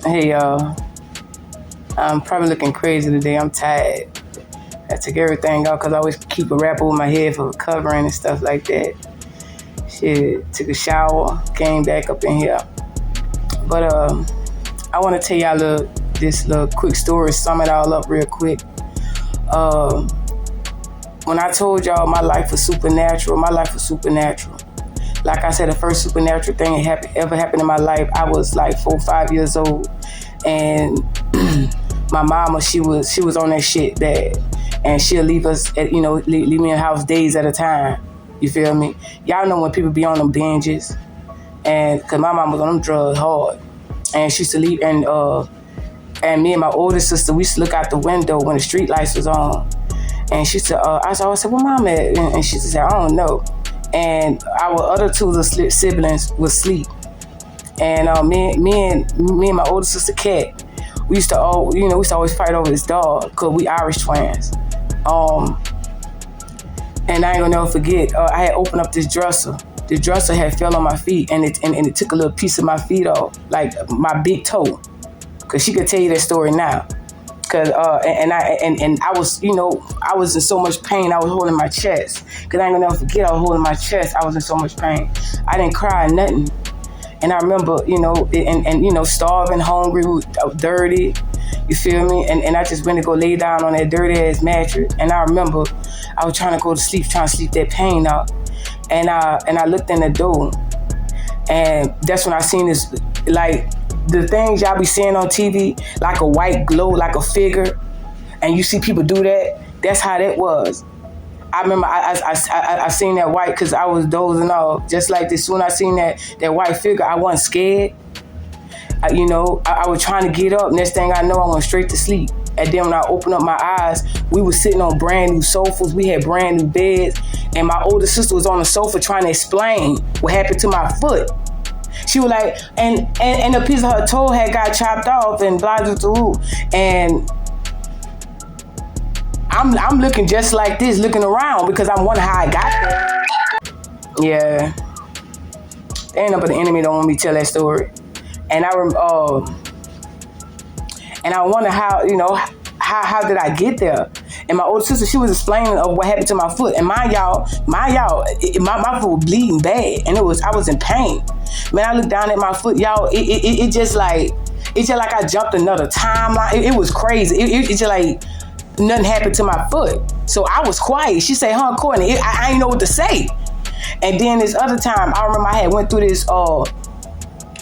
Hey y'all, I'm probably looking crazy today. I'm tired. I took everything out because I always keep a wrap over my head for covering and stuff like that. Shit, took a shower, came back up in here. But I want to tell y'all this little quick story, sum it all up real quick. When I told y'all my life was supernatural. Like I said, the first supernatural thing that ever happened in my life, I was like 4 or 5 years old. And my mama, she was on that shit bad. And she'll leave us leave me in the house days at a time. You feel me? Y'all know when people be on them binges. And cause my mom was on them drugs hard. And she used to leave, and me and my older sister, we used to look out the window when the street lights was on. And she said, I said, where mom at? And she said, I don't know. And our other two little siblings would sleep. And me and my older sister Kat, we used to always fight over this dog because we Irish twins. And I ain't gonna never forget, I had opened up this dresser. The dresser had fell on my feet, and it took a little piece of my feet off, like my big toe. Cause she could tell you that story now. Cause I was, I was in so much pain. I was holding my chest. Cause I ain't gonna never forget, I was holding my chest. I was in so much pain. I didn't cry or nothing. And I remember, starving, hungry, dirty. You feel me? And I just went to go lay down on that dirty ass mattress. And I remember I was trying to go to sleep, trying to sleep that pain out. And I looked in the door, and that's when I seen this, like, the things y'all be seeing on TV, like a white glow, like a figure, and you see people do that. That's how that was. I remember I seen that white, because I was dozing off. Just like this, when I seen that white figure, I wasn't scared. I was trying to get up. Next thing I know, I went straight to sleep. And then when I opened up my eyes, we were sitting on brand new sofas. We had brand new beds. And my older sister was on the sofa trying to explain what happened to my foot. She was like, and a piece of her toe had got chopped off and blah, blah, blah. And I'm looking just like this, looking around, because I'm wondering how I got there. Yeah. Ain't no but the enemy don't want me to tell that story. And I wonder how did I get there? And my older sister, she was explaining of what happened to my foot. And my foot was bleeding bad, and I was in pain. Man, I looked down at my foot, y'all. It just like I jumped another timeline. It was crazy. It just like nothing happened to my foot. So I was quiet. She said, Courtney, I ain't know what to say. And then this other time, I remember I had went through this. I'm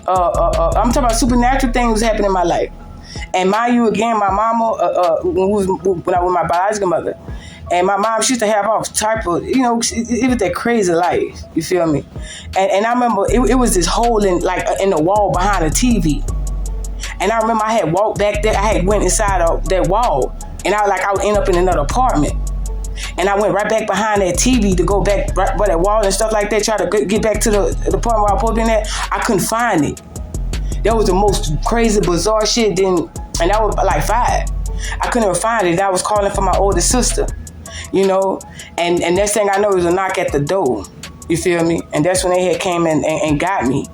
talking about supernatural things happening in my life. And mind you, again, my mama, when I was with my biological mother, and my mom, she used to have all type of, it was that crazy life. You feel me? And I remember it was this hole in the wall behind the TV. And I remember I had walked back there. I had went inside of that wall, and I would end up in another apartment. And I went right back behind that TV to go back right by that wall and stuff like that, try to get back to the apartment where I was supposed to be in. I couldn't find it. That was the most crazy, bizarre shit. And that was like 5. I couldn't even find it. I was calling for my older sister, And next thing I know, it was a knock at the door. You feel me? And that's when they had came in and got me.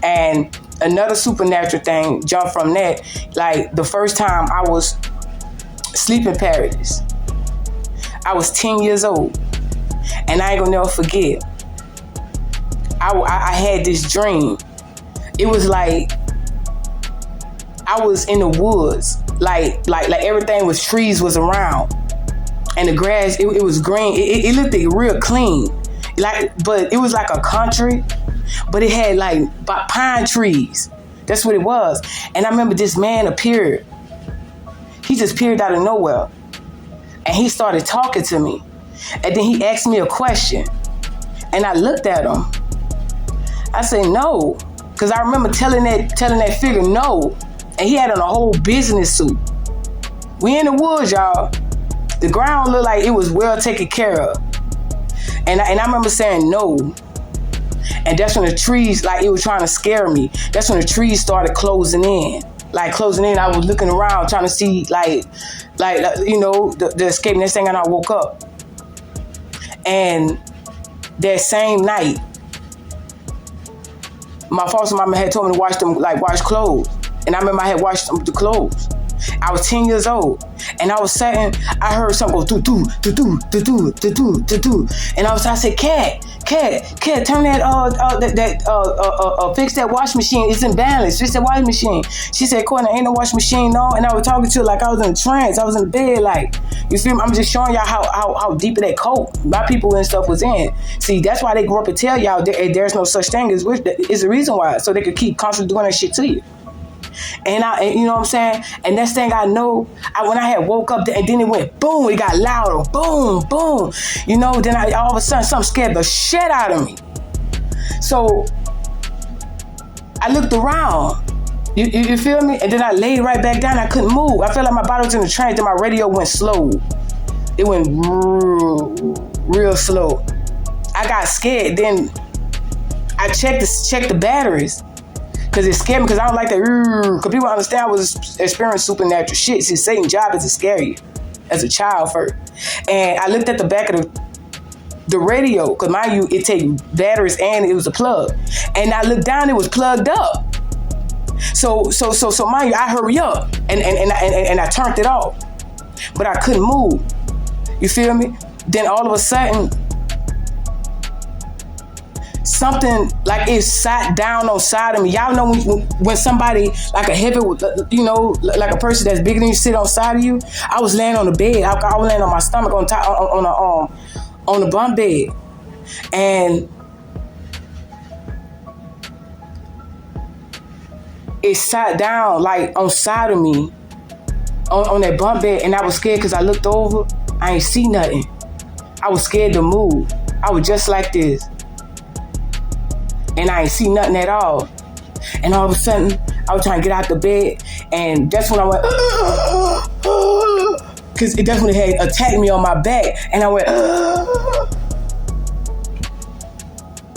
And another supernatural thing jumped from that. Like the first time I was sleeping paradise. I was 10 years old. And I ain't gonna never forget. I had this dream. It was like I was in the woods, like everything was trees was around, and the grass it was green. It looked real clean, but it was like a country, but it had like pine trees. That's what it was. And I remember this man appeared. He just appeared out of nowhere, and he started talking to me, and then he asked me a question, and I looked at him. I said no. Because I remember telling that figure no. And he had on a whole business suit. We in the woods, y'all. The ground looked like it was well taken care of. And I remember saying no. And that's when the trees, it was trying to scare me. That's when the trees started closing in. I was looking around trying to see, the escape. Next thing I know, I woke up. And that same night, my foster mama had told me to wash clothes. And I remember I had washed the clothes. I was 10 years old, and all of a sudden I heard something go do do do do do do do do do do, and I said, Cat, turn that fix that wash machine. It's in balance. Fix that wash machine. She said, Courtney, ain't no wash machine, no. And I was talking to her like I was in a trance. I was in the bed, like, you feel me? I'm just showing y'all how deep of that cult my people and stuff was in. See, that's why they grew up and tell y'all there's no such thing as witch. It's the reason why, so they could keep constantly doing that shit to you. And you know what I'm saying? And next thing I know, when I had woke up, and then it went boom, it got louder, boom, boom. You know, then all of a sudden something scared the shit out of me. So I looked around. You feel me? And then I laid right back down. I couldn't move. I felt like my body was in the trance. Then my radio went slow. It went real slow. I got scared. Then I checked the batteries. Because it scared me, because I don't like that. Because people understand I was experiencing supernatural shit. See, Satan's job is to scare you as a child first. And I looked at the back of the radio, because mind you, it takes batteries and it was a plug. And I looked down, it was plugged up. So mind you, I hurry up and I turned it off. But I couldn't move. You feel me? Then all of a sudden, something like it sat down on side of me. Y'all know when somebody like a heavy, you know, like a person that's bigger than you sit on side of you. I was laying on the bed. I was laying on my stomach on the bunk bed, and it sat down like on side of me on that bunk bed, and I was scared because I looked over. I ain't see nothing. I was scared to move. I was just like this. And I ain't see nothing at all. And all of a sudden, I was trying to get out the bed, and that's when I went, because that's when it had attacked me on my back, and I went,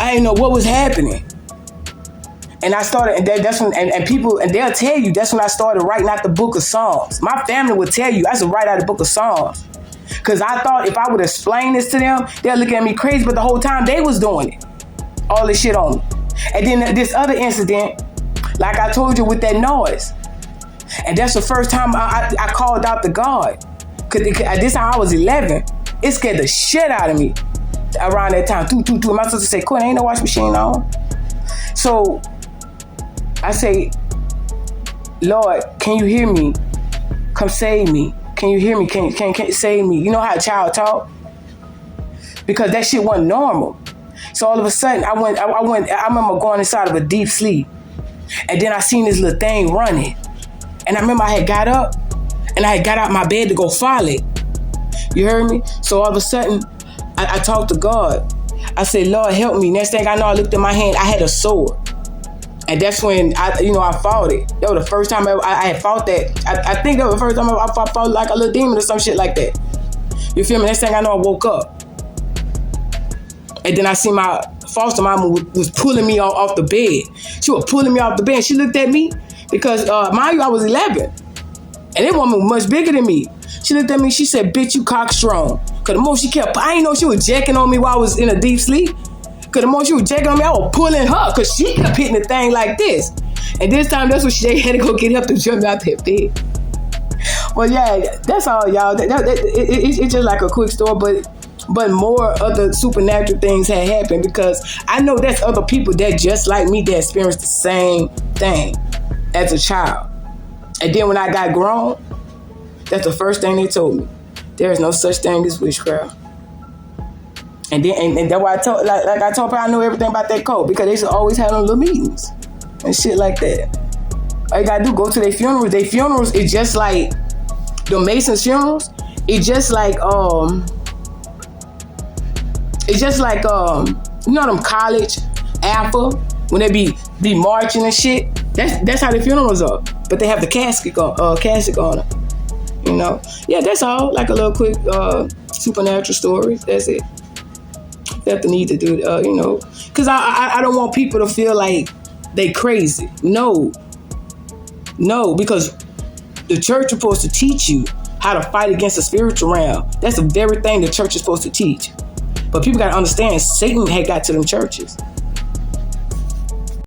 I didn't know what was happening. And I started, and that's when, and people, and they'll tell you, that's when I started writing out the book of Psalms. My family would tell you, I should write out the book of Psalms. Because I thought if I would explain this to them, they'll look at me crazy, but the whole time they was doing it. All this shit on me. And then this other incident, like I told you, with that noise. And that's the first time I called out to God. Because at this time I was 11. It scared the shit out of me around that time. My sister said, Courtney, ain't no wash machine on. So I say, Lord, can you hear me? Come save me. Can you hear me? Can you save me? You know how a child talk? Because that shit wasn't normal. So all of a sudden, I remember going inside of a deep sleep. And then I seen this little thing running. And I remember I had got up, and I had got out my bed to go follow it. You heard me? So all of a sudden, I talked to God. I said, Lord, help me. Next thing I know, I looked at my hand, I had a sword. And that's when I fought it. That was the first time I had fought that. I think that was the first time I fought like a little demon or some shit like that. You feel me? Next thing I know, I woke up. And then I see my foster mama was pulling me off the bed. She was pulling me off the bed. And she looked at me because, mind you, I was 11. And that woman was much bigger than me. She looked at me. She said, bitch, you cockstrong. Because the more she kept, I didn't know she was jacking on me while I was in a deep sleep. Because the more she was jacking on me, I was pulling her because she kept hitting the thing like this. And this time, that's when she had to go get up to jump out that bed. Well, yeah, that's all, y'all. It's just like a quick story, but more other supernatural things had happened because I know there's other people that just like me that experienced the same thing as a child. And then when I got grown, that's the first thing they told me. There is no such thing as witchcraft. And then and that's why I told like I told her I know everything about that cult because they should always have them little meetings and shit like that. All you gotta do, go to their funerals. Their funerals is just like the Masons funerals. It's just like you know them college alpha when they be marching and shit. That's how the funerals are. But they have the casket on it. You know? Yeah, that's all. Like a little quick supernatural story. That's it. You have the need to do it, you know. Because I don't want people to feel like they crazy. No, because the church is supposed to teach you how to fight against the spiritual realm. That's the very thing the church is supposed to teach. But people got to understand, Satan had got to them churches.